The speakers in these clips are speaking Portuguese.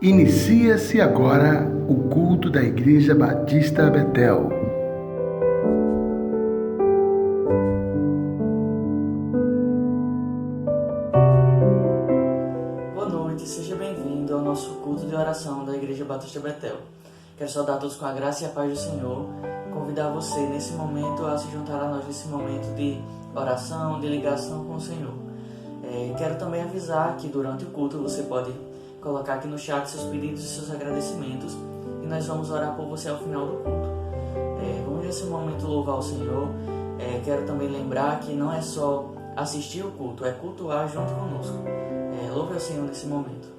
Inicia-se agora o culto da Igreja Batista Betel. Boa noite, seja bem-vindo ao nosso culto de oração da Igreja Batista Betel. Quero saudar todos com a graça e a paz do Senhor, convidar você nesse momento a se juntar a nós nesse momento de oração, de ligação com o Senhor. Quero também avisar que durante o culto você pode colocar aqui no chat seus pedidos e seus agradecimentos e nós vamos orar por você ao final do culto. Vamos nesse momento louvar o Senhor. Quero também lembrar que não é só assistir o culto, é cultuar junto conosco. Louve ao Senhor nesse momento.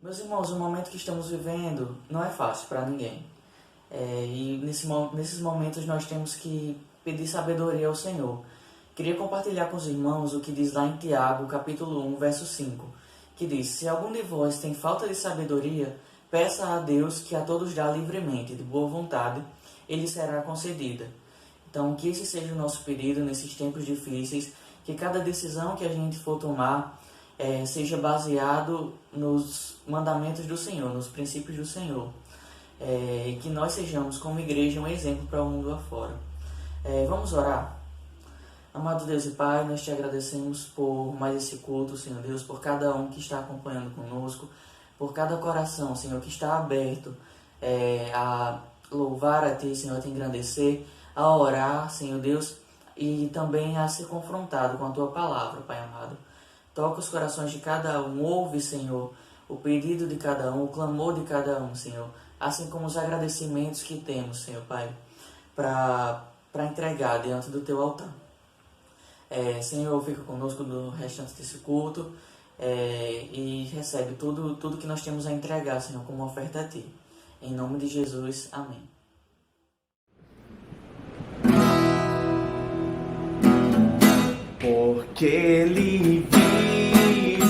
Meus irmãos, o momento que estamos vivendo não é fácil para ninguém. E nesses momentos nós temos que pedir sabedoria ao Senhor. Queria compartilhar com os irmãos o que diz lá em Tiago, capítulo 1, verso 5, que diz: se algum de vós tem falta de sabedoria, peça a Deus, que a todos dá livremente, de boa vontade, e lhe será concedida. Então, que esse seja o nosso pedido nesses tempos difíceis, que cada decisão que a gente for tomar seja baseado nos mandamentos do Senhor, nos princípios do Senhor. E que nós sejamos, como igreja, um exemplo para o mundo afora. Vamos orar? Amado Deus e Pai, nós te agradecemos por mais esse culto, Senhor Deus, por cada um que está acompanhando conosco, por cada coração, Senhor, que está aberto a louvar a Ti, Senhor, a Te engrandecer, a orar, Senhor Deus, e também a ser confrontado com a Tua palavra, Pai amado. Toca os corações de cada um, ouve, Senhor, o pedido de cada um, o clamor de cada um, Senhor, assim como os agradecimentos que temos, Senhor Pai, para entregar diante do Teu altar. Senhor, fica conosco no restante desse culto e recebe tudo que nós temos a entregar, Senhor, como oferta a Ti. Em nome de Jesus, amém. Porque Ele vive,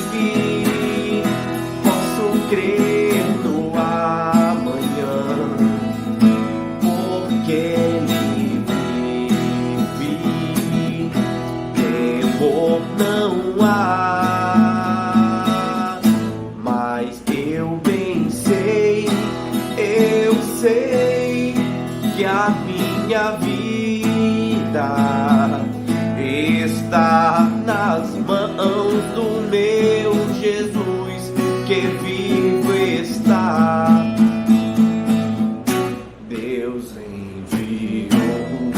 posso crer no amanhã. Porque Ele vive, temor não há. Mas eu bem sei, eu sei que a minha vida está nas mãos do meu Jesus, que vivo está. Deus enviou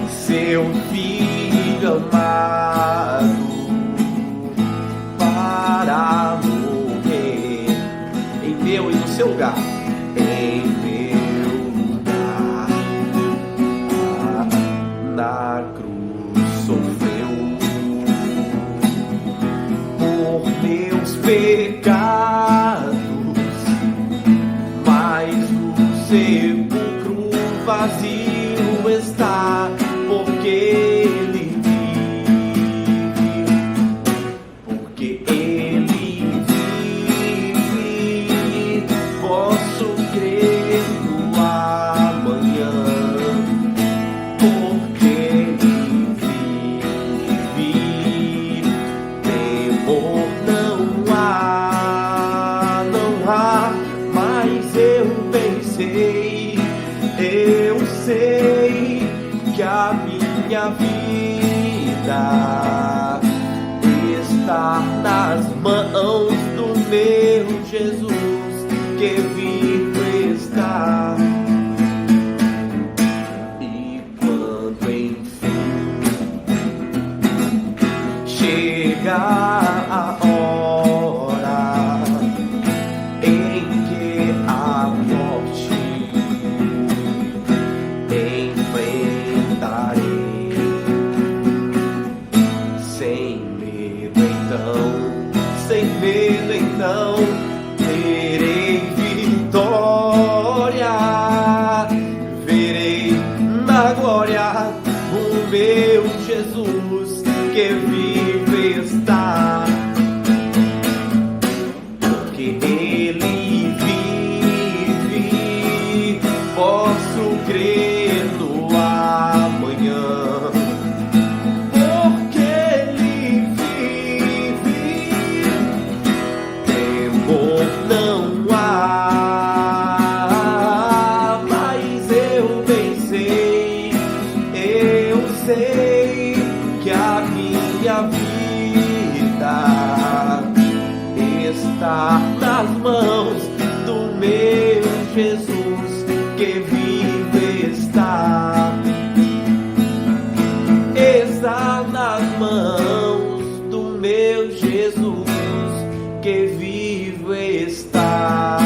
seu Filho amado para morrer em meu e no seu lugar. Na cruz sofreu por meus pecados, mas o sepulcro vazio está, porque Ele vive, porque Ele vive, posso crer no amanhã. Eu sei que a minha vida está nas mãos do meu Jesus, que vivo está. E quando enfim chega a hora em que a morte enfrentarei, sem medo então terei vitória, verei na glória o meu Jesus, que vive está. Porque Ele vive, posso crer no amanhã. Porque Ele vive, temor não há. Mas eu bem sei, eu sei que a minha vida está nas mãos do meu Jesus, que vive está. Está nas mãos do meu Jesus, que vivo está.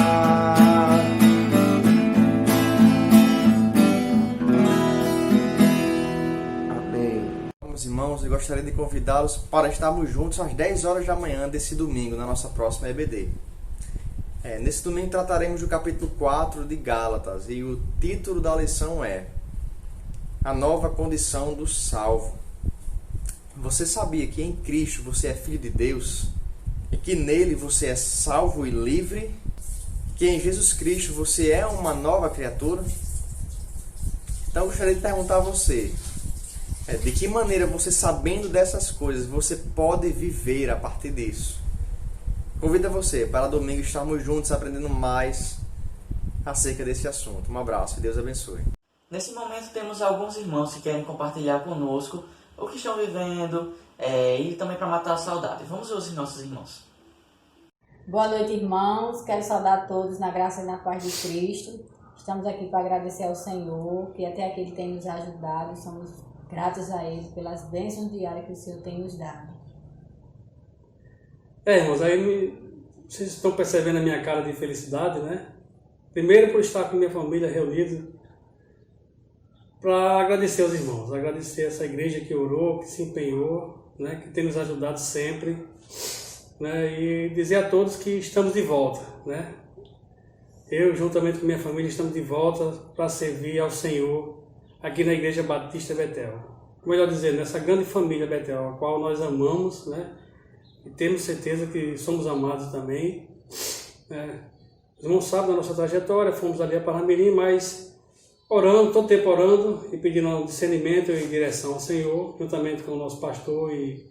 Amém. Meus irmãos, eu gostaria de convidá-los para estarmos juntos às 10 horas da manhã desse domingo, na nossa próxima EBD. Nesse domingo trataremos do capítulo 4 de Gálatas, e o título da lição é a nova condição do salvo. Você sabia que em Cristo você é filho de Deus? E que nele você é salvo e livre? Que em Jesus Cristo você é uma nova criatura? Então eu gostaria de perguntar a você, de que maneira você, sabendo dessas coisas, você pode viver a partir disso? Convido você para domingo estarmos juntos aprendendo mais acerca desse assunto. Um abraço e Deus abençoe. Nesse momento temos alguns irmãos que querem compartilhar conosco o que estão vivendo e também para matar a saudade. Vamos ouvir nossos irmãos. Boa noite, irmãos. Quero saudar todos na graça e na paz de Cristo. Estamos aqui para agradecer ao Senhor, que até aqui Ele tem nos ajudado. Somos gratos a Ele pelas bênçãos diárias que o Senhor tem nos dado. Irmãos, vocês estão percebendo a minha cara de felicidade, né? Primeiro por estar com minha família reunida, para agradecer aos irmãos, agradecer essa igreja que orou, que se empenhou, né? Que tem nos ajudado sempre, né? E dizer a todos que estamos de volta, né? Eu, juntamente com minha família, estamos de volta para servir ao Senhor aqui na Igreja Batista Betel. Melhor dizer, nessa grande família Betel, a qual nós amamos, né? E temos certeza que somos amados também. Os irmãos sabem da nossa trajetória, fomos ali a Parnamirim, mas orando, todo tempo orando e pedindo discernimento e direção ao Senhor, juntamente com o nosso pastor e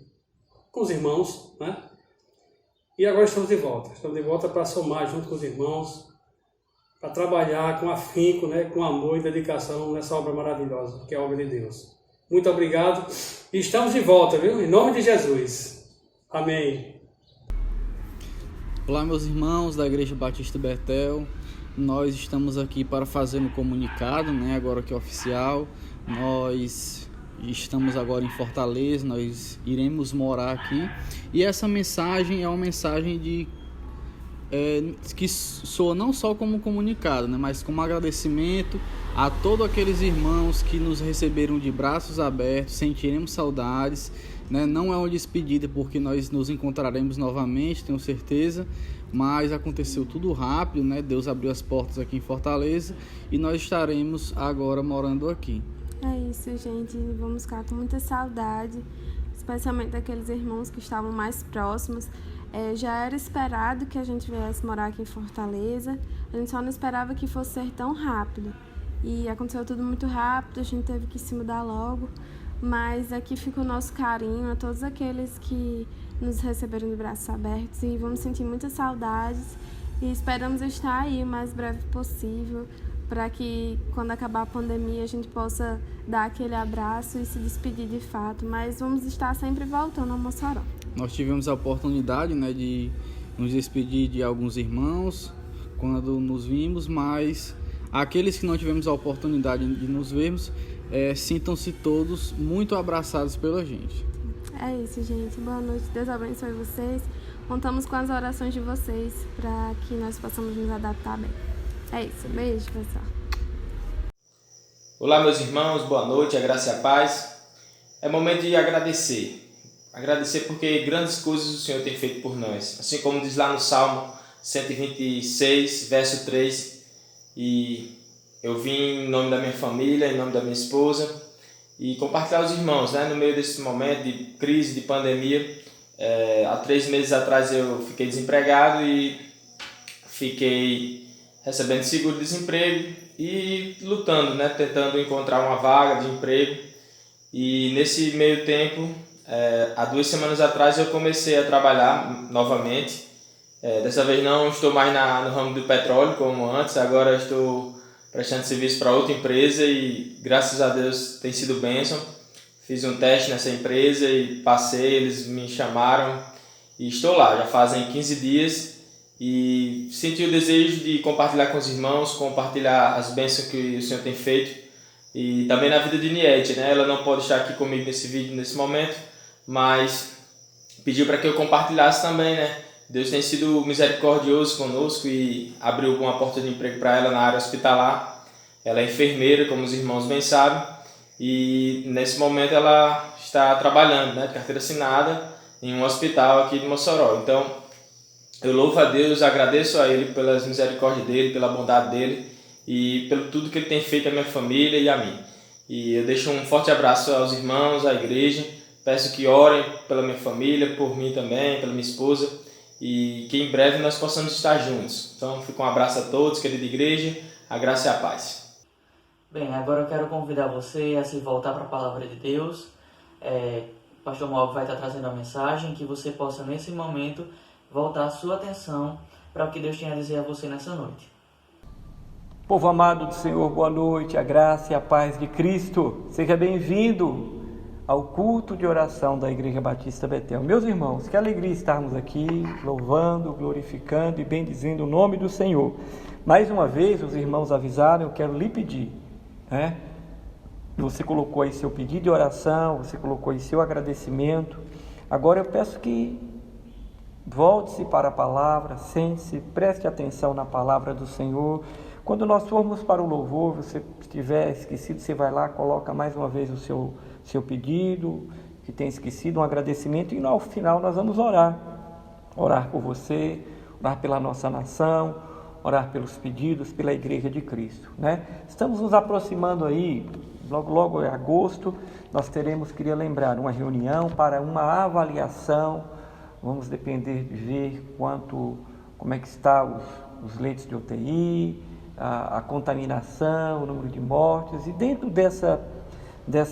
com os irmãos, né? E agora estamos de volta para somar junto com os irmãos, para trabalhar com afinco, né, com amor e dedicação nessa obra maravilhosa, que é a obra de Deus. Muito obrigado e estamos de volta, viu? Em nome de Jesus. Amém. Olá, meus irmãos da Igreja Batista Betel. Nós estamos aqui para fazer um comunicado, né, agora que é oficial. Nós estamos agora em Fortaleza, nós iremos morar aqui. E essa mensagem é uma mensagem que soa não só como comunicado, né, mas como agradecimento a todos aqueles irmãos que nos receberam de braços abertos. Sentiremos saudades, né? Não é uma despedida, porque nós nos encontraremos novamente, tenho certeza, mas aconteceu tudo rápido, né? Deus abriu as portas aqui em Fortaleza e nós estaremos agora morando aqui. É isso, gente, vamos ficar com muita saudade, especialmente daqueles irmãos que estavam mais próximos. Já era esperado que a gente viesse morar aqui em Fortaleza, a gente só não esperava que fosse ser tão rápido. E aconteceu tudo muito rápido, a gente teve que se mudar logo, mas aqui fica o nosso carinho a todos aqueles que nos receberam de braços abertos e vamos sentir muitas saudades e esperamos estar aí o mais breve possível para que quando acabar a pandemia a gente possa dar aquele abraço e se despedir de fato, mas vamos estar sempre voltando ao Mossoró. Nós tivemos a oportunidade, né, de nos despedir de alguns irmãos quando nos vimos, mas aqueles que não tivemos a oportunidade de nos vermos, sintam-se todos muito abraçados pela gente. É isso, gente. Boa noite. Deus abençoe vocês. Contamos com as orações de vocês para que nós possamos nos adaptar bem. É isso. Beijo, pessoal. Olá, meus irmãos. Boa noite. A graça e a paz. É momento de agradecer. Agradecer porque grandes coisas o Senhor tem feito por nós. Assim como diz lá no Salmo 126, verso 3. E eu vim em nome da minha família, em nome da minha esposa, e compartilhar os irmãos, né, no meio desse momento de crise, de pandemia. Há 3 meses atrás eu fiquei desempregado e fiquei recebendo seguro-desemprego e lutando, né, tentando encontrar uma vaga de emprego. E nesse meio tempo, há 2 semanas atrás eu comecei a trabalhar novamente. Dessa vez não estou mais no ramo do petróleo como antes, agora estou prestando serviço para outra empresa e graças a Deus tem sido bênção. Fiz um teste nessa empresa e passei, eles me chamaram e estou lá, já fazem 15 dias e senti o desejo de compartilhar com os irmãos, compartilhar as bênçãos que o Senhor tem feito e também na vida de Niete, né? Ela não pode estar aqui comigo nesse vídeo, nesse momento, mas pediu para que eu compartilhasse também, né? Deus tem sido misericordioso conosco e abriu uma porta de emprego para ela na área hospitalar. Ela é enfermeira, como os irmãos bem sabem, e nesse momento ela está trabalhando, né, de carteira assinada em um hospital aqui de Mossoró. Então, eu louvo a Deus, agradeço a Ele pelas misericórdias dEle, pela bondade dEle e pelo tudo que Ele tem feito à minha família e a mim. E eu deixo um forte abraço aos irmãos, à igreja. Peço que orem pela minha família, por mim também, pela minha esposa, e que em breve nós possamos estar juntos. Então, fica um abraço a todos, querida igreja, a graça e a paz. Bem, agora eu quero convidar você a se voltar para a Palavra de Deus. O pastor Mob vai estar trazendo a mensagem, que você possa, nesse momento, voltar a sua atenção para o que Deus tem a dizer a você nessa noite. Povo amado do Senhor, boa noite, a graça e a paz de Cristo. Seja bem-vindo ao culto de oração da Igreja Batista Betel. Meus irmãos, que alegria estarmos aqui, louvando, glorificando e bendizendo o nome do Senhor. Mais uma vez, os irmãos avisaram, eu quero lhe pedir, Você colocou aí seu pedido de oração, você colocou aí seu agradecimento. Agora eu peço que volte-se para a palavra, sente-se, preste atenção na palavra do Senhor. Quando nós formos para o louvor, você estiver esquecido, você vai lá, coloca mais uma vez o seu pedido, que tem esquecido, um agradecimento, e no final nós vamos orar. Orar por você, orar pela nossa nação, orar pelos pedidos, pela Igreja de Cristo, Estamos nos aproximando aí, logo em agosto, nós teremos, queria lembrar, uma reunião para uma avaliação. Vamos depender de ver como é que está os leitos de UTI, a contaminação, o número de mortes, e dentro dessa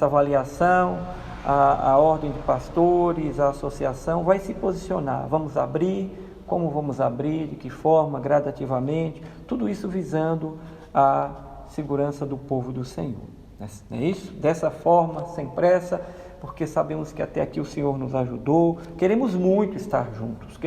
avaliação, a ordem de pastores, a associação vai se posicionar. Vamos abrir, como vamos abrir, de que forma, gradativamente, tudo isso visando a segurança do povo do Senhor. Não é isso? Dessa forma, sem pressa, porque sabemos que até aqui o Senhor nos ajudou. Queremos muito estar juntos,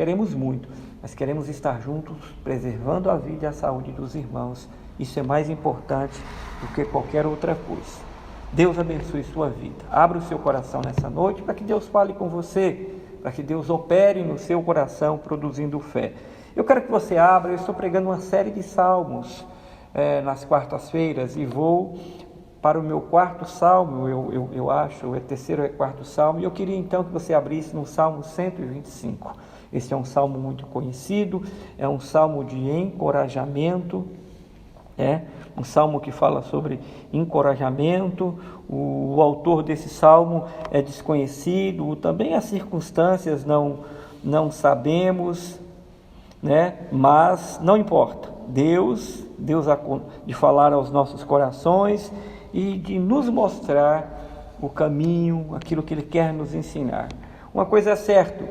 mas queremos estar juntos preservando a vida e a saúde dos irmãos. Isso é mais importante do que qualquer outra coisa. Deus abençoe sua vida. Abra o seu coração nessa noite para que Deus fale com você, para que Deus opere no seu coração produzindo fé. Eu quero que você abra, eu estou pregando uma série de salmos nas quartas-feiras e vou para o meu quarto salmo, eu acho, é terceiro ou quarto salmo, e eu queria então que você abrisse no Salmo 125. Esse é um salmo muito conhecido, é um salmo de encorajamento, um salmo que fala sobre encorajamento. O autor desse salmo é desconhecido, também as circunstâncias não sabemos, mas não importa. Deus de falar aos nossos corações e de nos mostrar o caminho, aquilo que Ele quer nos ensinar. Uma coisa é certa,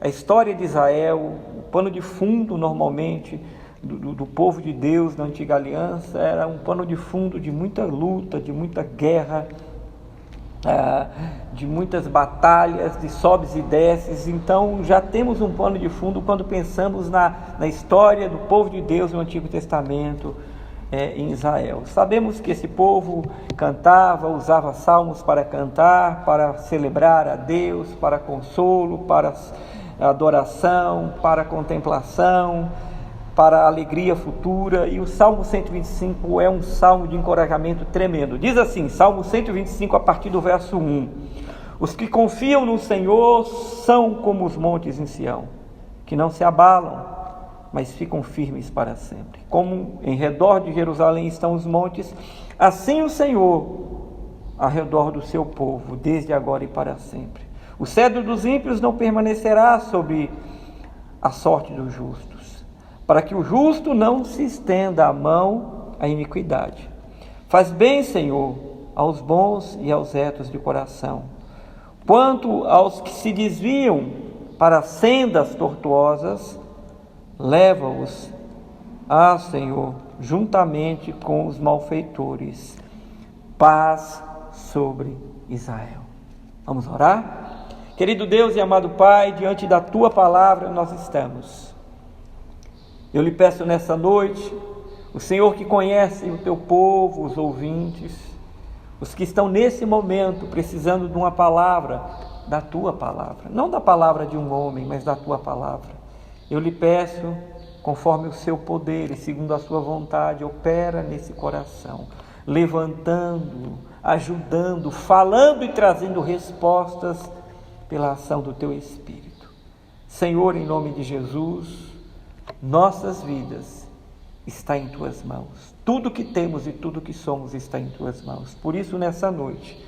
a história de Israel, o pano de fundo normalmente do povo de Deus na antiga aliança, era um pano de fundo de muita luta, de muita guerra, de muitas batalhas, de sobes e desces. Então já temos um pano de fundo quando pensamos na história do povo de Deus no Antigo Testamento, em Israel. Sabemos que esse povo cantava, usava salmos para cantar, para celebrar a Deus, para consolo, para adoração, para contemplação, para alegria futura. E o Salmo 125 é um salmo de encorajamento tremendo. Diz assim, Salmo 125 a partir do verso 1: Os que confiam no Senhor são como os montes em Sião, que não se abalam, mas ficam firmes para sempre. Como em redor de Jerusalém estão os montes, assim o Senhor ao redor do seu povo, desde agora e para sempre. O cedro dos ímpios não permanecerá sobre a sorte dos justos, para que o justo não se estenda a mão à iniquidade. Faz bem, Senhor, aos bons e aos retos de coração. Quanto aos que se desviam para sendas tortuosas, leva-os, Senhor, juntamente com os malfeitores. Paz sobre Israel. Vamos orar? Querido Deus e amado Pai, diante da Tua palavra nós estamos. Eu lhe peço nessa noite, o Senhor que conhece o Teu povo, os ouvintes, os que estão nesse momento precisando de uma palavra, da Tua palavra, não da palavra de um homem, mas da Tua palavra. Eu lhe peço, conforme o seu poder e segundo a sua vontade, opera nesse coração, levantando, ajudando, falando e trazendo respostas pela ação do teu Espírito. Senhor, em nome de Jesus, nossas vidas está em tuas mãos. Tudo que temos e tudo que somos está em tuas mãos. Por isso, nessa noite,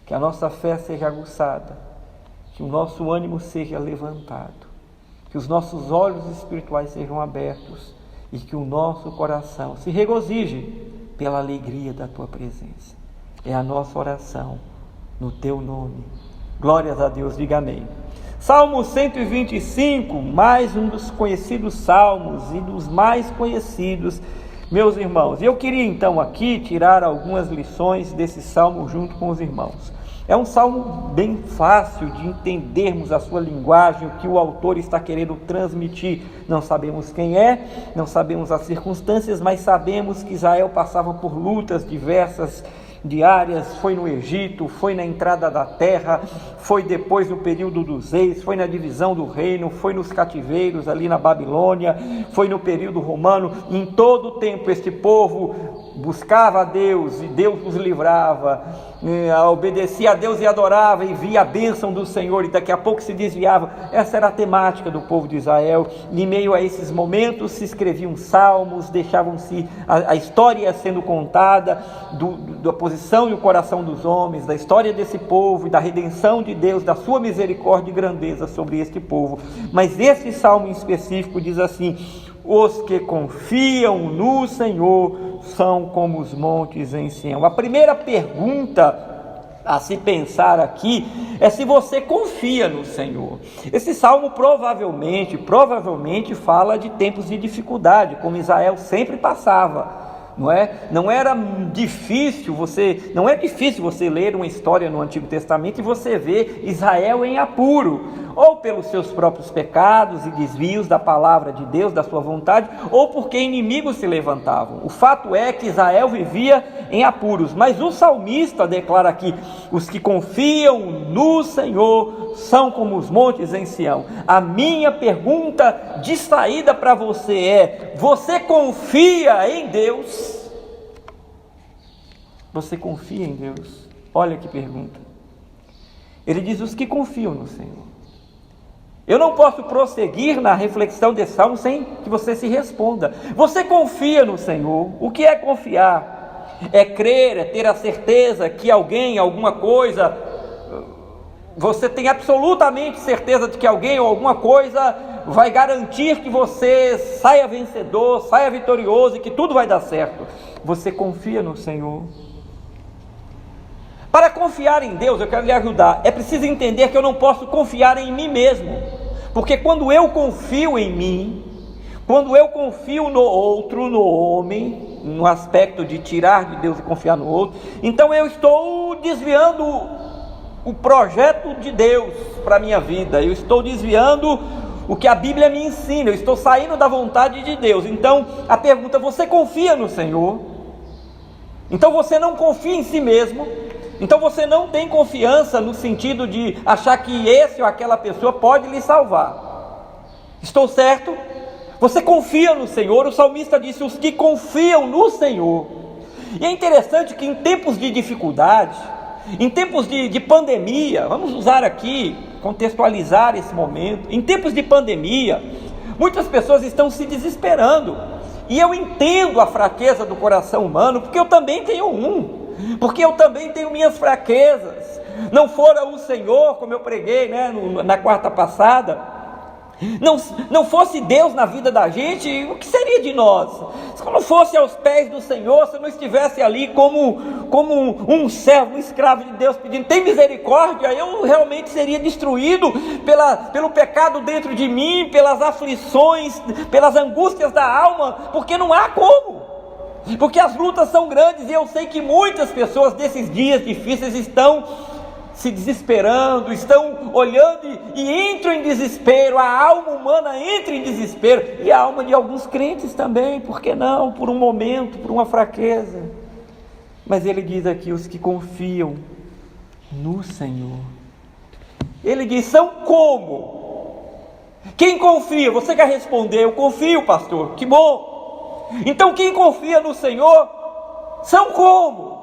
que a nossa fé seja aguçada, que o nosso ânimo seja levantado, que os nossos olhos espirituais sejam abertos e que o nosso coração se regozije pela alegria da tua presença. É a nossa oração no teu nome. Glórias a Deus, diga amém. Salmo 125, mais um dos conhecidos salmos e dos mais conhecidos, meus irmãos. Eu queria então aqui tirar algumas lições desse salmo junto com os irmãos. É um salmo bem fácil de entendermos a sua linguagem, o que o autor está querendo transmitir. Não sabemos quem é, não sabemos as circunstâncias, mas sabemos que Israel passava por lutas diversas, diárias, foi no Egito, foi na entrada da terra, foi depois no período dos reis, foi na divisão do reino, foi nos cativeiros ali na Babilônia, foi no período romano. Em todo o tempo este povo buscava a Deus e Deus os livrava, obedecia a Deus e adorava e via a bênção do Senhor e daqui a pouco se desviava. Essa era a temática do povo de Israel. Em meio a esses momentos se escreviam salmos, deixavam-se a história sendo contada da posição e o coração dos homens, da história desse povo e da redenção de Deus, da sua misericórdia e grandeza sobre este povo. Mas esse salmo em específico diz assim: os que confiam no Senhor são como os montes em Sião. A primeira pergunta a se pensar aqui é se você confia no Senhor. Esse salmo provavelmente fala de tempos de dificuldade, como Israel sempre passava. Não é difícil você ler uma história no Antigo Testamento e você ver Israel em apuro, ou pelos seus próprios pecados e desvios da palavra de Deus, da sua vontade, ou porque inimigos se levantavam. O fato é que Israel vivia em apuros, mas o salmista declara aqui: os que confiam no Senhor são como os montes em Sião. A minha pergunta de saída para você é: você confia em Deus? Você confia em Deus? Olha que pergunta. Ele diz: os que confiam no Senhor. Eu não posso prosseguir na reflexão desse salmo sem que você se responda. Você confia no Senhor? O que é confiar? É crer, é ter a certeza que alguém, alguma coisa, você tem absolutamente certeza de que alguém ou alguma coisa vai garantir que você saia vencedor, saia vitorioso e que tudo vai dar certo. Você confia no Senhor? Para confiar em Deus, eu quero lhe ajudar, é preciso entender que eu não posso confiar em mim mesmo, porque quando eu confio em mim, quando eu confio no outro, no homem, no aspecto de tirar de Deus e confiar no outro, então eu estou desviando o projeto de Deus para a minha vida, eu estou desviando o que a Bíblia me ensina, eu estou saindo da vontade de Deus. Então a pergunta: você confia no Senhor? Então você não confia em si mesmo? Então você não tem confiança no sentido de achar que esse ou aquela pessoa pode lhe salvar. Estou certo? Você confia no Senhor? O salmista disse: os que confiam no Senhor. E é interessante que em tempos de dificuldade, em tempos de pandemia, vamos usar aqui, contextualizar esse momento, em tempos de pandemia, muitas pessoas estão se desesperando. E eu entendo a fraqueza do coração humano, porque eu também tenho porque eu também tenho minhas fraquezas. Não fora o Senhor, como eu preguei na quarta passada, não fosse Deus na vida da gente, o que seria de nós? Se não fosse aos pés do Senhor, se eu não estivesse ali como um servo, um escravo de Deus pedindo: tem misericórdia, eu realmente seria destruído pelo pecado dentro de mim, pelas aflições, pelas angústias da alma, porque não há como. Porque as lutas são grandes e eu sei que muitas pessoas desses dias difíceis estão se desesperando, estão olhando e entram em desespero. A alma humana entra em desespero, e a alma de alguns crentes também, por que não? Por um momento, por uma fraqueza. Mas ele diz aqui: os que confiam no Senhor. Ele diz: são como? Quem confia? Você quer responder: eu confio, pastor. Que bom! Então quem confia no Senhor são como?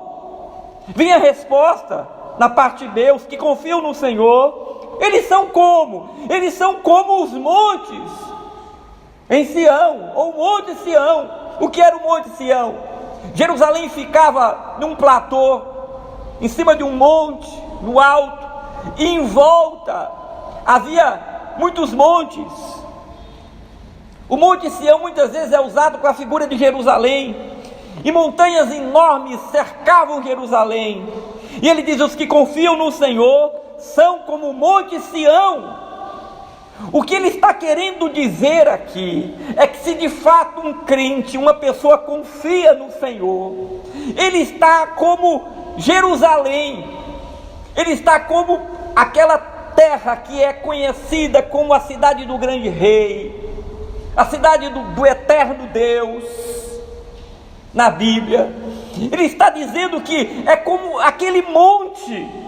Vem a resposta na parte B: os que confiam no Senhor, eles são como? Eles são como os montes em Sião, ou monte Sião. O que era o Monte Sião? Jerusalém ficava num platô, em cima de um monte, no alto, e em volta havia muitos montes. O Monte Sião muitas vezes é usado com a figura de Jerusalém, e montanhas enormes cercavam Jerusalém. E ele diz: os que confiam no Senhor são como o Monte Sião. O que ele está querendo dizer aqui é que se de fato um crente, uma pessoa confia no Senhor, ele está como Jerusalém, ele está como aquela terra que é conhecida como a cidade do grande rei, a cidade do eterno Deus, na Bíblia. Ele está dizendo que é como aquele monte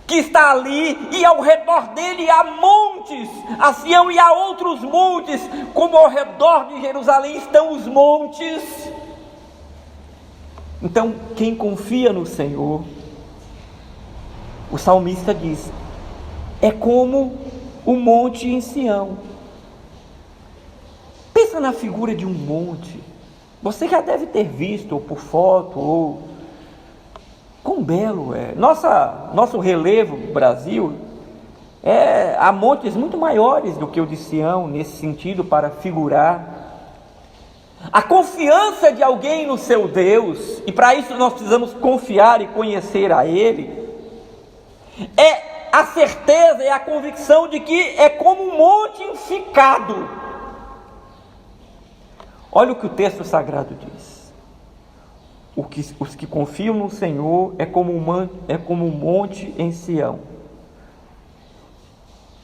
que está ali, e ao redor dele há montes, a Sião, e há outros montes, como ao redor de Jerusalém estão os montes. Então, quem confia no Senhor, o salmista diz, é como o monte em Sião. Pensa na figura de um monte. Você já deve ter visto, ou por foto, ou quão belo é. Nosso relevo no Brasil, há montes muito maiores do que o de Sião, nesse sentido, para figurar a confiança de alguém no seu Deus, e para isso nós precisamos confiar e conhecer a Ele, é a certeza e a convicção de que é como um monte ficado. Olha o que o texto sagrado diz: os que confiam no Senhor é como um monte em Sião.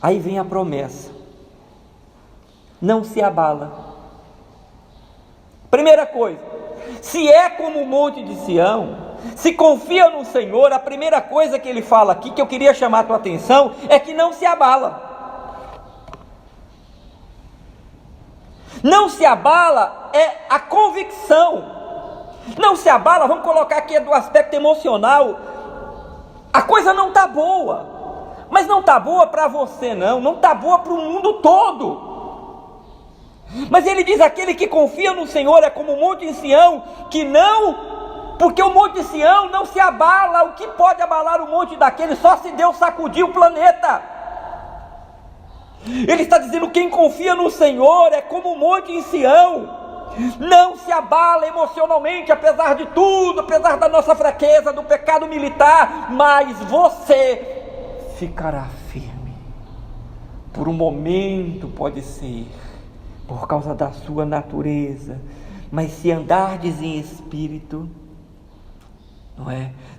Aí vem a promessa: não se abala. Primeira coisa, se é como o monte de Sião, se confia no Senhor, a primeira coisa que ele fala aqui, que eu queria chamar a tua atenção, é que não se abala. Não se abala é a convicção. Não se abala, vamos colocar aqui do aspecto emocional. A coisa não está boa, mas não está boa para você, não está boa para o mundo todo. Mas ele diz: aquele que confia no Senhor é como o monte em Sião, que não, porque o monte de Sião não se abala. O que pode abalar o monte daquele? Só se Deus sacudir o planeta. Ele está dizendo: quem confia no Senhor é como o monte em Sião, não se abala emocionalmente, apesar de tudo, apesar da nossa fraqueza, do pecado militar, mas você ficará firme. Por um momento pode ser, por causa da sua natureza, mas se andardes em espírito,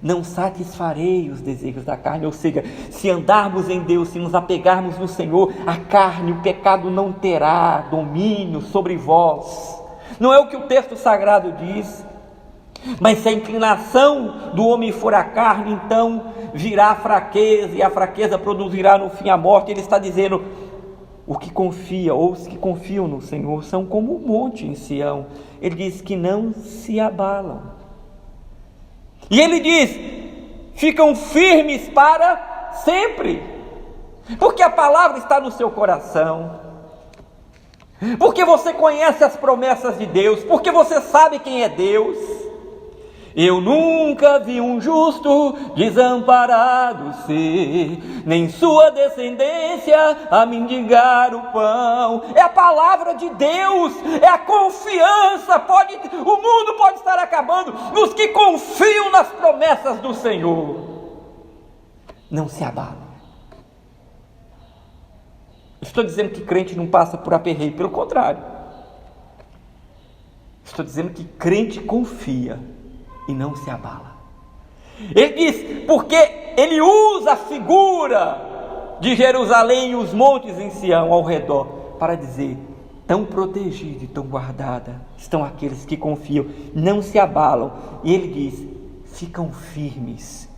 não satisfarei os desejos da carne. Ou seja, se andarmos em Deus, se nos apegarmos no Senhor, a carne, o pecado não terá domínio sobre vós. Não é o que o texto sagrado diz. Mas se a inclinação do homem for a carne, então virá a fraqueza, e a fraqueza produzirá no fim a morte. Ele está dizendo: o que confia, ou os que confiam no Senhor, são como um monte em Sião. Ele diz que não se abalam. E ele diz: ficam firmes para sempre, porque a palavra está no seu coração, porque você conhece as promessas de Deus, porque você sabe quem é Deus. Eu nunca vi um justo desamparado ser, nem sua descendência a mendigar o pão. É a palavra de Deus, é a confiança. O mundo pode estar acabando, os que confiam nas promessas do Senhor não se abalam. Estou dizendo que crente não passa por aperreio, pelo contrário. Estou dizendo que crente confia e não se abala. Ele diz, porque ele usa a figura de Jerusalém e os montes em Sião ao redor, para dizer: tão protegida e tão guardada estão aqueles que confiam, não se abalam. E ele diz: ficam firmes.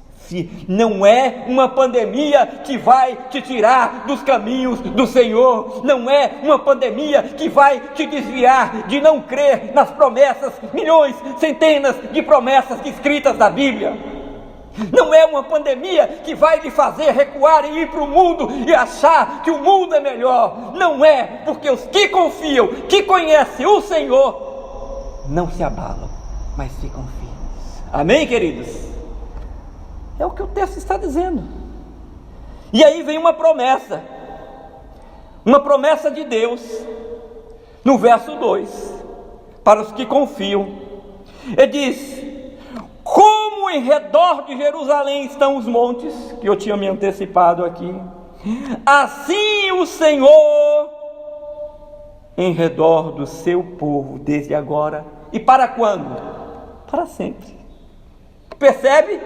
Não é uma pandemia que vai te tirar dos caminhos do Senhor, não é uma pandemia que vai te desviar de não crer nas promessas, milhões, centenas de promessas escritas na Bíblia. Não é uma pandemia que vai lhe fazer recuar e ir para o mundo e achar que o mundo é melhor. Não é, porque os que confiam, que conhecem o Senhor, não se abalam, mas ficam firmes. Amém, queridos? É o que o texto está dizendo. E aí vem uma promessa de Deus, no verso 2, para os que confiam. Ele diz: como em redor de Jerusalém estão os montes, que eu tinha me antecipado aqui, assim o Senhor em redor do seu povo, desde agora e para quando? Para sempre. Percebe?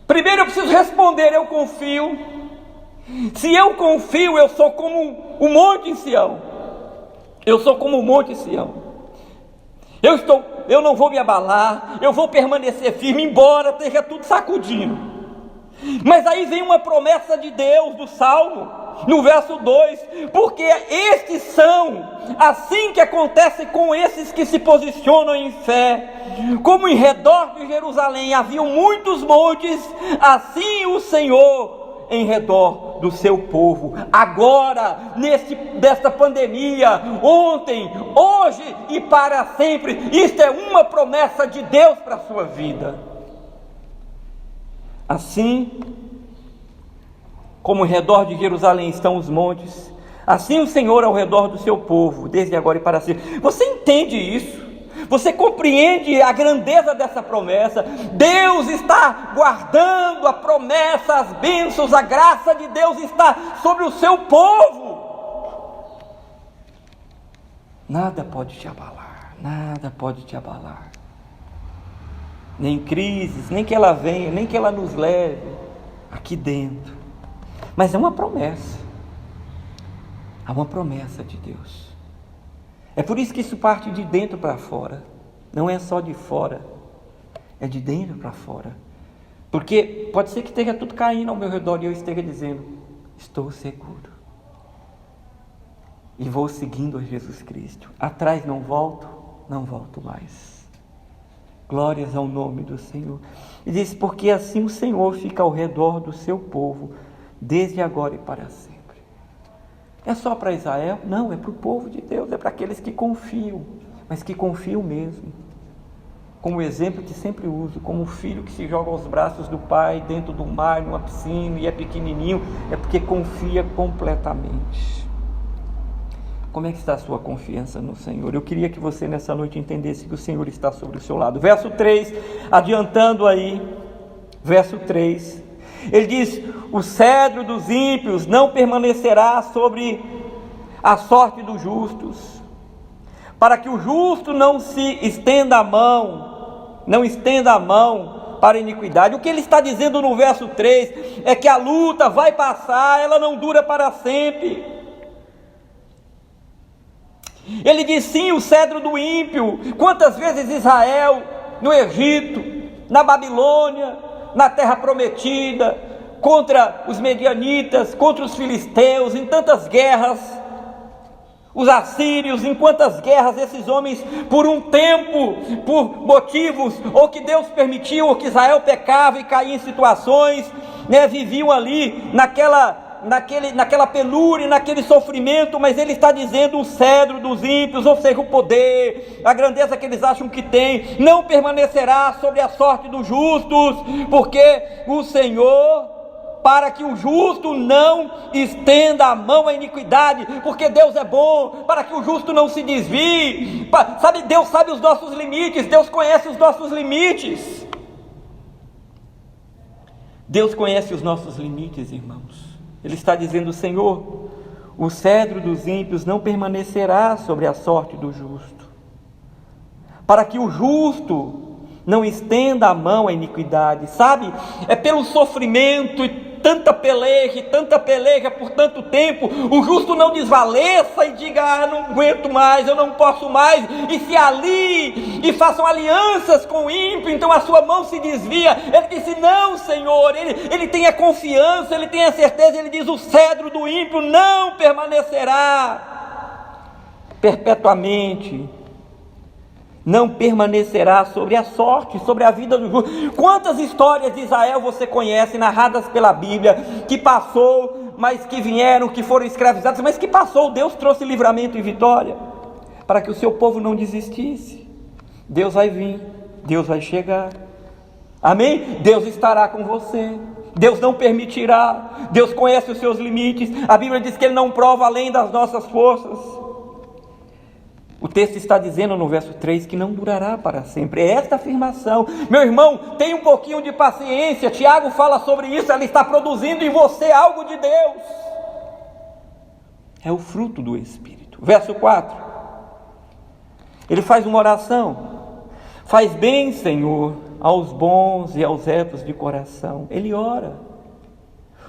Primeiro eu preciso responder: eu confio. Se eu confio, eu sou como o monte em Sião. Eu sou como o monte em Sião. Eu não vou me abalar, eu vou permanecer firme, embora esteja tudo sacudindo. Mas aí vem uma promessa de Deus, do Salmo, no verso 2, porque estes são, assim que acontece com esses que se posicionam em fé, como em redor de Jerusalém haviam muitos montes, assim o Senhor em redor do seu povo, agora, desta pandemia, ontem, hoje e para sempre. Isto é uma promessa de Deus para a sua vida. Assim como ao redor de Jerusalém estão os montes, assim o Senhor ao redor do seu povo, desde agora e para sempre. Você entende isso? Você compreende a grandeza dessa promessa? Deus está guardando a promessa, as bênçãos, a graça de Deus está sobre o seu povo. Nada pode te abalar, nada pode te abalar. Nem crises, nem que ela venha, nem que ela nos leve aqui dentro. Mas é uma promessa. Há uma promessa de Deus. É por isso que isso parte de dentro para fora. Não é só de fora, é de dentro para fora. Porque pode ser que esteja tudo caindo ao meu redor e eu esteja dizendo: estou seguro. E vou seguindo a Jesus Cristo. Atrás não volto mais. Glórias ao nome do Senhor. E diz: porque assim o Senhor fica ao redor do seu povo, desde agora e para sempre. É só para Israel? Não, é para o povo de Deus, é para aqueles que confiam, mas que confiam mesmo. Como o exemplo que sempre uso, como o filho que se joga aos braços do pai dentro do mar, numa piscina, e é pequenininho, é porque confia completamente. Como é que está a sua confiança no Senhor? Eu queria que você nessa noite entendesse que o Senhor está sobre o seu lado. Verso 3, adiantando aí, verso 3, ele diz: o cedro dos ímpios não permanecerá sobre a sorte dos justos, para que o justo não estenda a mão para a iniquidade. O que ele está dizendo no verso 3 é que a luta vai passar, ela não dura para sempre. Ele diz: sim, o cedro do ímpio. Quantas vezes Israel, no Egito, na Babilônia, na terra prometida, contra os medianitas, contra os filisteus, em tantas guerras, os assírios, em quantas guerras esses homens, por um tempo, por motivos, ou que Deus permitiu, ou que Israel pecava e caía em situações, viviam ali naquela penúria, naquele sofrimento. Mas ele está dizendo: o cedro dos ímpios, ou seja, o poder, a grandeza que eles acham que tem, não permanecerá sobre a sorte dos justos, porque o Senhor, para que o justo não estenda a mão à iniquidade, porque Deus é bom, para que o justo não se desvie. Deus sabe os nossos limites, Deus conhece os nossos limites. Deus conhece os nossos limites, irmãos. Ele está dizendo: Senhor, o cedro dos ímpios não permanecerá sobre a sorte do justo, para que o justo não estenda a mão à iniquidade. Sabe, é pelo sofrimento e tanta peleja por tanto tempo, o justo não desvaleça e diga: não aguento mais, eu não posso mais, e se alie e façam alianças com o ímpio, então a sua mão se desvia. Ele disse: não, Senhor, ele tem a confiança, ele tem a certeza. Ele diz: o cedro do ímpio não permanecerá perpetuamente, não permanecerá sobre a sorte, sobre a vida do justo. Quantas histórias de Israel você conhece, narradas pela Bíblia, que passou, mas que vieram, que foram escravizados, mas que passou, Deus trouxe livramento e vitória. para que o seu povo não desistisse. Deus vai vir, Deus vai chegar. Amém? Deus estará com você. Deus não permitirá. Deus conhece os seus limites. A Bíblia diz que Ele não prova além das nossas forças. O texto está dizendo no verso 3 que não durará para sempre. É esta afirmação. Meu irmão, tenha um pouquinho de paciência. Tiago fala sobre isso. Ela está produzindo em você algo de Deus. É o fruto do Espírito. Verso 4. Ele faz uma oração. Faz bem, Senhor, aos bons e aos retos de coração. Ele ora.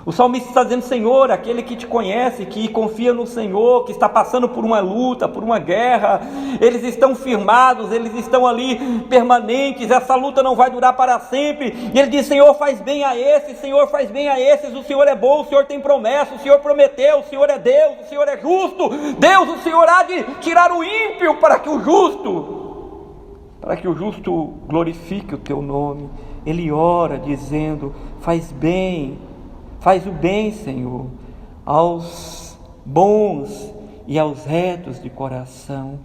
O salmista está dizendo: Senhor, aquele que te conhece, que confia no Senhor, que está passando por uma luta, por uma guerra, eles estão firmados, eles estão ali permanentes, essa luta não vai durar para sempre. E ele diz: Senhor, faz bem a esses, Senhor, faz bem a esses, o Senhor é bom, o Senhor tem promessa, o Senhor prometeu, o Senhor é Deus, o Senhor é justo. Deus, o Senhor há de tirar o ímpio para que o justo glorifique o teu nome. Ele ora dizendo: faz o bem, Senhor, aos bons e aos retos de coração.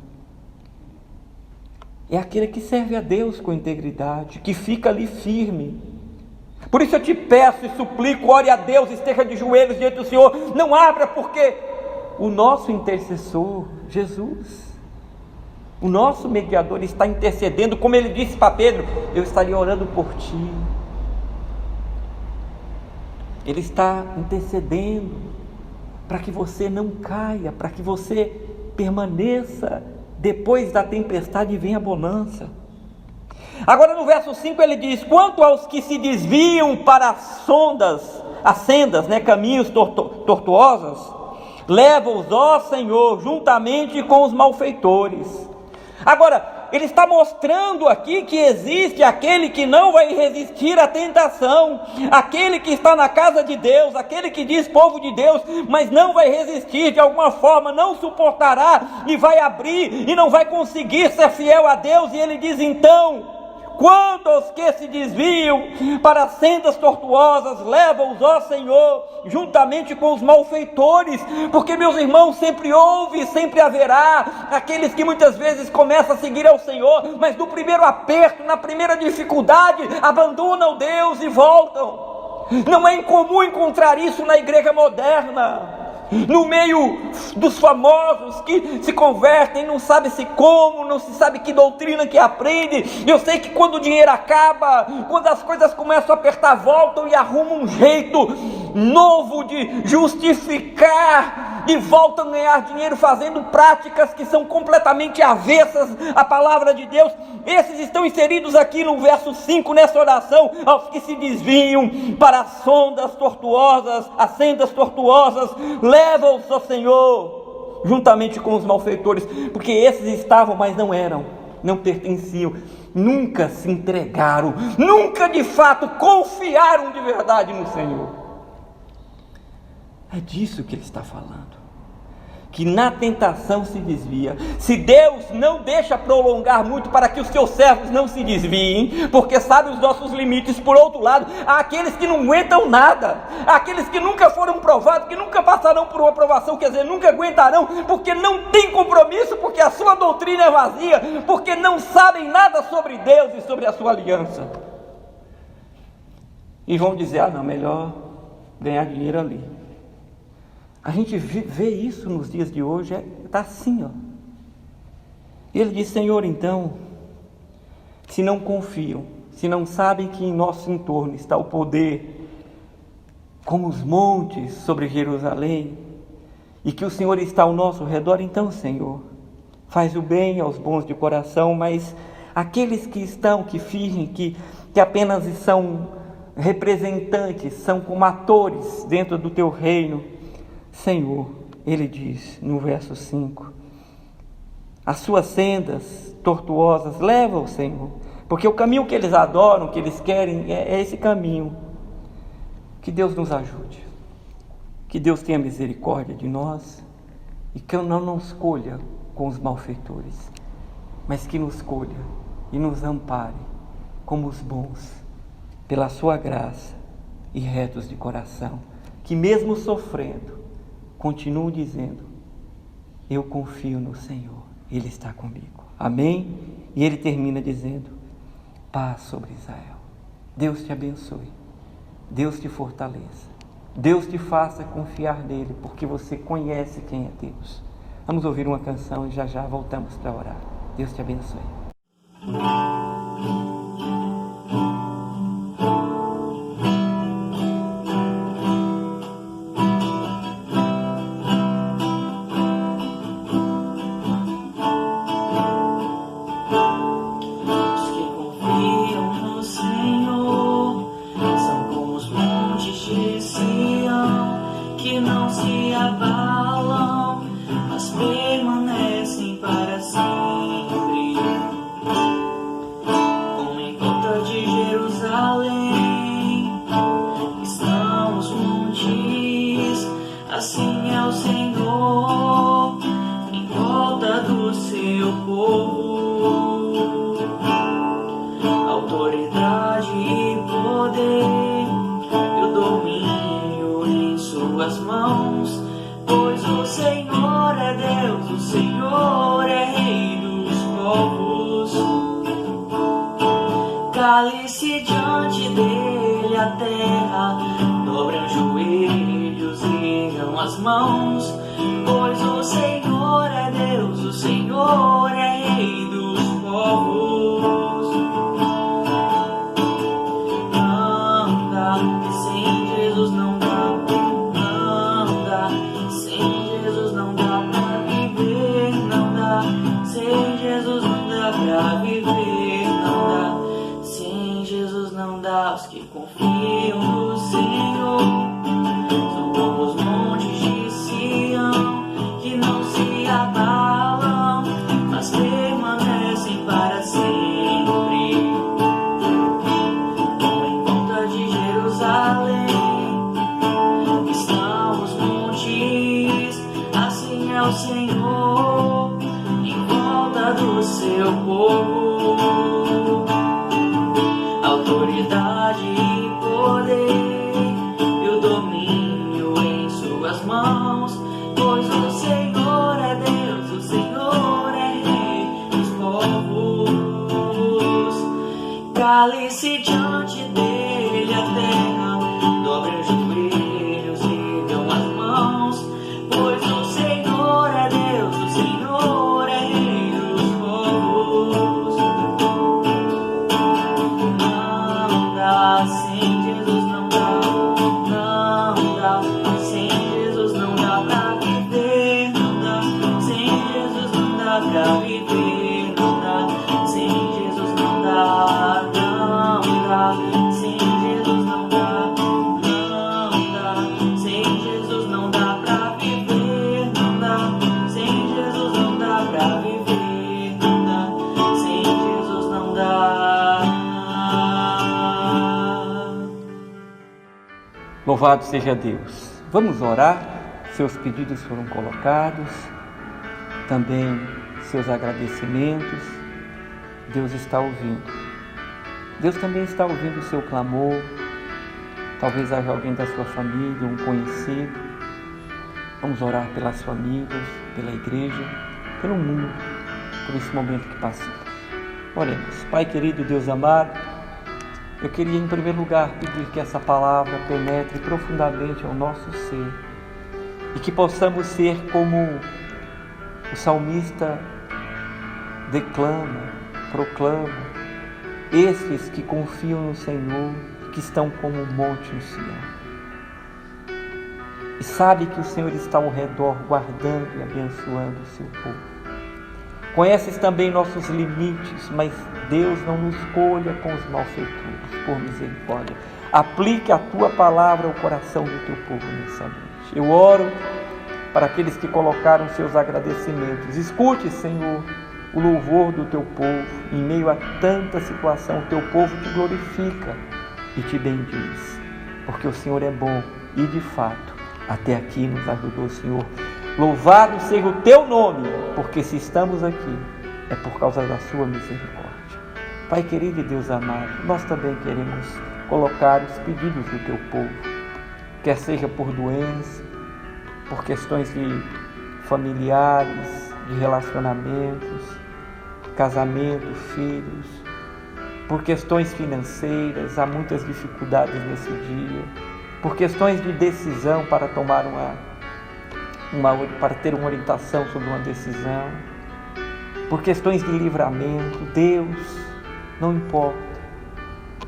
É aquele que serve a Deus com integridade, que fica ali firme. Por isso eu te peço e suplico, ore a Deus, esteja de joelhos diante do Senhor, não abra, porque o nosso intercessor, Jesus, o nosso mediador está intercedendo, como ele disse para Pedro: eu estaria orando por ti. Ele está intercedendo para que você não caia, para que você permaneça. Depois da tempestade vem a bonança. Agora no verso 5 ele diz: quanto aos que se desviam para as sendas, caminhos tortuosas, leva-os, ó Senhor, juntamente com os malfeitores. Agora, ele está mostrando aqui que existe aquele que não vai resistir à tentação, aquele que está na casa de Deus, aquele que diz povo de Deus, mas não vai resistir, de alguma forma não suportará, e vai abrir, e não vai conseguir ser fiel a Deus. E ele diz então: quanto aos que se desviam para sendas tortuosas, leva-os, ó Senhor, juntamente com os malfeitores. Porque, meus irmãos, sempre houve e sempre haverá aqueles que muitas vezes começam a seguir ao Senhor, mas no primeiro aperto, na primeira dificuldade, abandonam Deus e voltam. Não é incomum encontrar isso na igreja moderna, no meio dos famosos que se convertem, não sabe se como, não se sabe que doutrina que aprende. Eu sei que quando o dinheiro acaba, quando as coisas começam a apertar, voltam e arrumam um jeito novo de justificar e voltam a ganhar dinheiro fazendo práticas que são completamente avessas à palavra de Deus. Esses estão inseridos aqui no verso 5, nessa oração: aos que se desviam para as sendas tortuosas, leva-os, ó Senhor, juntamente com os malfeitores. Porque esses estavam, mas não eram, não pertenciam, nunca se entregaram, nunca de fato confiaram de verdade no Senhor. É disso que ele está falando, que na tentação se desvia. Se Deus não deixa prolongar muito para que os seus servos não se desviem, porque sabe os nossos limites. Por outro lado, há aqueles que não aguentam nada, há aqueles que nunca foram provados, que nunca passarão por uma provação, quer dizer, nunca aguentarão, porque não tem compromisso, porque a sua doutrina é vazia, porque não sabem nada sobre Deus e sobre a sua aliança, e vão dizer: não, melhor ganhar dinheiro ali. A gente vê isso nos dias de hoje, está assim, ó. Ele diz: Senhor, então, se não confiam, se não sabem que em nosso entorno está o poder, como os montes sobre Jerusalém, e que o Senhor está ao nosso redor, então, Senhor, faz o bem aos bons de coração, mas aqueles que fingem que apenas são representantes, são como atores dentro do teu reino, Senhor, ele diz no verso 5: as suas sendas tortuosas levam, Senhor, porque o caminho que eles adoram, que eles querem, é esse caminho. Que Deus nos ajude, que Deus tenha misericórdia de nós, e que não nos escolha com os malfeitores, mas que nos escolha e nos ampare como os bons, pela sua graça e retos de coração, que mesmo sofrendo, continuo dizendo: eu confio no Senhor. Ele está comigo. Amém? E ele termina dizendo: paz sobre Israel. Deus te abençoe. Deus te fortaleça. Deus te faça confiar nele, porque você conhece quem é Deus. Vamos ouvir uma canção e já já voltamos para orar. Deus te abençoe. Assim é o Senhor em volta do seu povo, autoridade e poder e o domínio em suas mãos, pois o Senhor é Deus, o Senhor é Rei dos povos. Cale-se diante dele a terra, dobra os joelhos e ergam as mãos, pois o Senhor é Deus, o Senhor é Rei dos povos. Não dá, sem Jesus não dá, não dá, sem Jesus não dá pra viver, não dá, sem Jesus não dá pra viver, não dá, sem Jesus não dá. Os que confiam no Senhor são como os montes de Sião, que não se abalam, mas permanecem para sempre. Como em volta de Jerusalém estão os montes, assim é o Senhor em volta do seu povo. Autoridade e poder e o domínio em suas mãos, pois o Senhor é Deus, o Senhor é Rei dos povos. Cale-se diante dele a terra, dobre os joelhos e ergam as mãos, pois o Senhor é Deus, o Senhor é Rei dos povos. Não dá, sem Jesus não dá, não dá, sem Jesus não dá pra viver, não dá, sem Jesus não dá pra viver, não dá, sem Jesus não dá, não dá, sem Jesus não dá, não dá, sem Jesus não dá pra viver, não dá, sem Jesus não dá pra viver, não dá, sem Jesus não dá. Louvado seja Deus. Vamos orar. Seus pedidos foram colocados, também seus agradecimentos. Deus está ouvindo. Deus também está ouvindo o seu clamor. Talvez haja alguém da sua família, um conhecido. Vamos orar pelas famílias, pela igreja, pelo mundo, por esse momento que passamos. Oremos. Pai querido, Deus amado, eu queria em primeiro lugar pedir que essa palavra penetre profundamente ao nosso ser e que possamos ser como o salmista declama, proclama, esses que confiam no Senhor, que estão como um monte no Sião. E sabe que o Senhor está ao redor guardando e abençoando o seu povo. Conheces também nossos limites, mas Deus não nos colha com os malfeitores, por misericórdia. Aplique a Tua palavra ao coração do Teu povo nessa noite. Eu oro para aqueles que colocaram seus agradecimentos. Escute, Senhor, o louvor do Teu povo. Em meio a tanta situação, o Teu povo te glorifica e te bendiz, porque o Senhor é bom e, de fato, até aqui nos ajudou, Senhor. Louvado seja o Teu nome, porque se estamos aqui, é por causa da Sua misericórdia. Pai querido e Deus amado, nós também queremos colocar os pedidos do Teu povo, quer seja por doença, por questões de familiares, de relacionamentos, casamento, filhos, por questões financeiras, há muitas dificuldades nesse dia, por questões de decisão para tomar para ter uma orientação sobre uma decisão, por questões de livramento. Deus, não importa,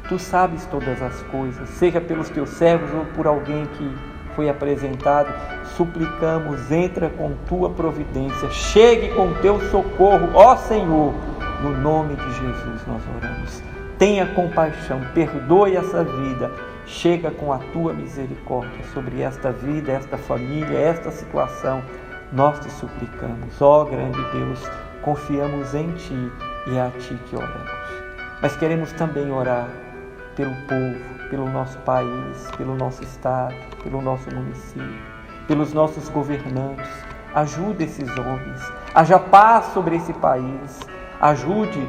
Tu sabes todas as coisas, seja pelos Teus servos ou por alguém que foi apresentado, suplicamos, entra com Tua providência, chegue com Teu socorro, ó Senhor, no nome de Jesus nós oramos. Tenha compaixão, perdoe essa vida, chega com a Tua misericórdia sobre esta vida, esta família, esta situação. Nós Te suplicamos, ó grande Deus, confiamos em Ti e é a Ti que oramos. Mas queremos também orar pelo povo, pelo nosso país, pelo nosso estado, pelo nosso município, pelos nossos governantes. Ajude esses homens, haja paz sobre esse país, ajude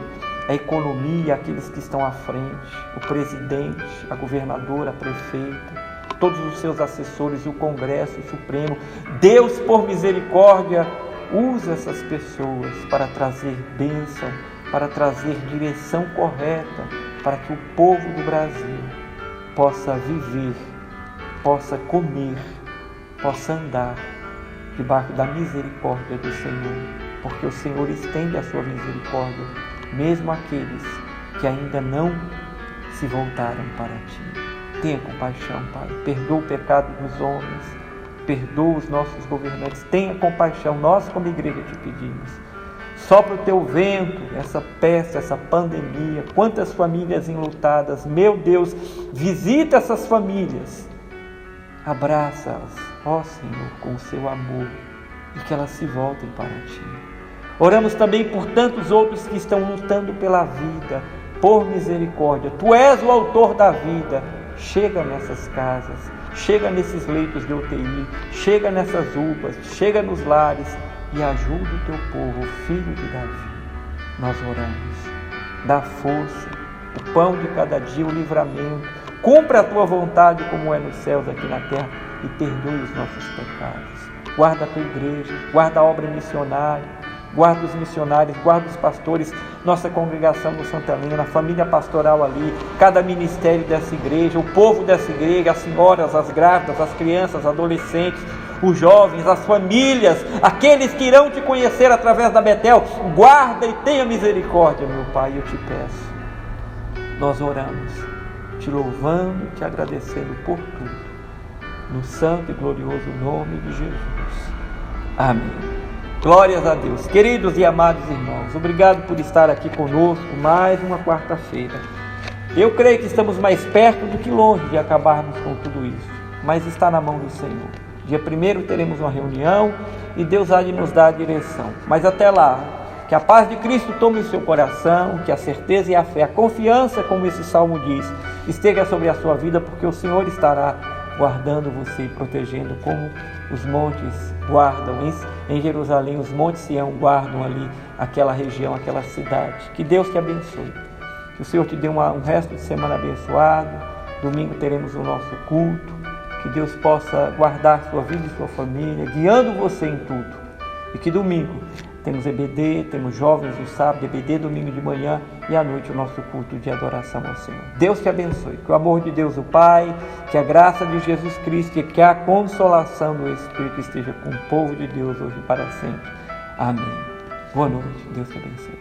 a economia, aqueles que estão à frente, o presidente, a governadora, a prefeita, todos os seus assessores, o Congresso, o Supremo. Deus, por misericórdia, usa essas pessoas para trazer bênção, para trazer direção correta, para que o povo do Brasil possa viver, possa comer, possa andar debaixo da misericórdia do Senhor, porque o Senhor estende a sua misericórdia, mesmo aqueles que ainda não se voltaram para Ti. Tenha compaixão, Pai, perdoa o pecado dos homens, perdoa os nossos governantes, tenha compaixão, nós como igreja Te pedimos. Sopra o Teu vento, essa peste, essa pandemia, quantas famílias enlutadas, meu Deus, visita essas famílias, abraça-as, ó Senhor, com o Seu amor, e que elas se voltem para Ti. Oramos também por tantos outros que estão lutando pela vida, por misericórdia. Tu és o autor da vida, chega nessas casas, chega nesses leitos de UTI, chega nessas UPAs, chega nos lares, e ajuda o Teu povo, o filho de Davi. Nós oramos, dá força, o pão de cada dia, o livramento, cumpra a Tua vontade como é nos céus aqui na terra e perdoe os nossos pecados. Guarda a Tua igreja, guarda a obra missionária, guarda os missionários, guarda os pastores, nossa congregação no Santa Helena, a família pastoral ali, cada ministério dessa igreja, o povo dessa igreja, as senhoras, as grávidas, as crianças, adolescentes, os jovens, as famílias, aqueles que irão Te conhecer através da Betel. Guarda e tenha misericórdia, meu Pai, eu Te peço. Nós oramos, Te louvando, Te agradecendo por tudo, no santo e glorioso nome de Jesus. Amém. Glórias a Deus. Queridos e amados irmãos, obrigado por estar aqui conosco mais uma quarta-feira. Eu creio que estamos mais perto do que longe de acabarmos com tudo isso, mas está na mão do Senhor. Dia 1º teremos uma reunião e Deus há de nos dar a direção. Mas até lá, que a paz de Cristo tome o seu coração, que a certeza e a fé, a confiança, como esse salmo diz, esteja sobre a sua vida, porque o Senhor estará guardando você e protegendo, como os montes guardam em Jerusalém, os montes Sião guardam ali aquela região, aquela cidade. Que Deus te abençoe, que o Senhor te dê um resto de semana abençoado. Domingo teremos o nosso culto, que Deus possa guardar sua vida e sua família, guiando você em tudo. E que domingo temos EBD, temos jovens no sábado, EBD domingo de manhã e à noite o nosso culto de adoração ao Senhor. Deus te abençoe, que o amor de Deus o Pai, que a graça de Jesus Cristo e que a consolação do Espírito esteja com o povo de Deus hoje e para sempre. Amém. Boa noite, Deus te abençoe.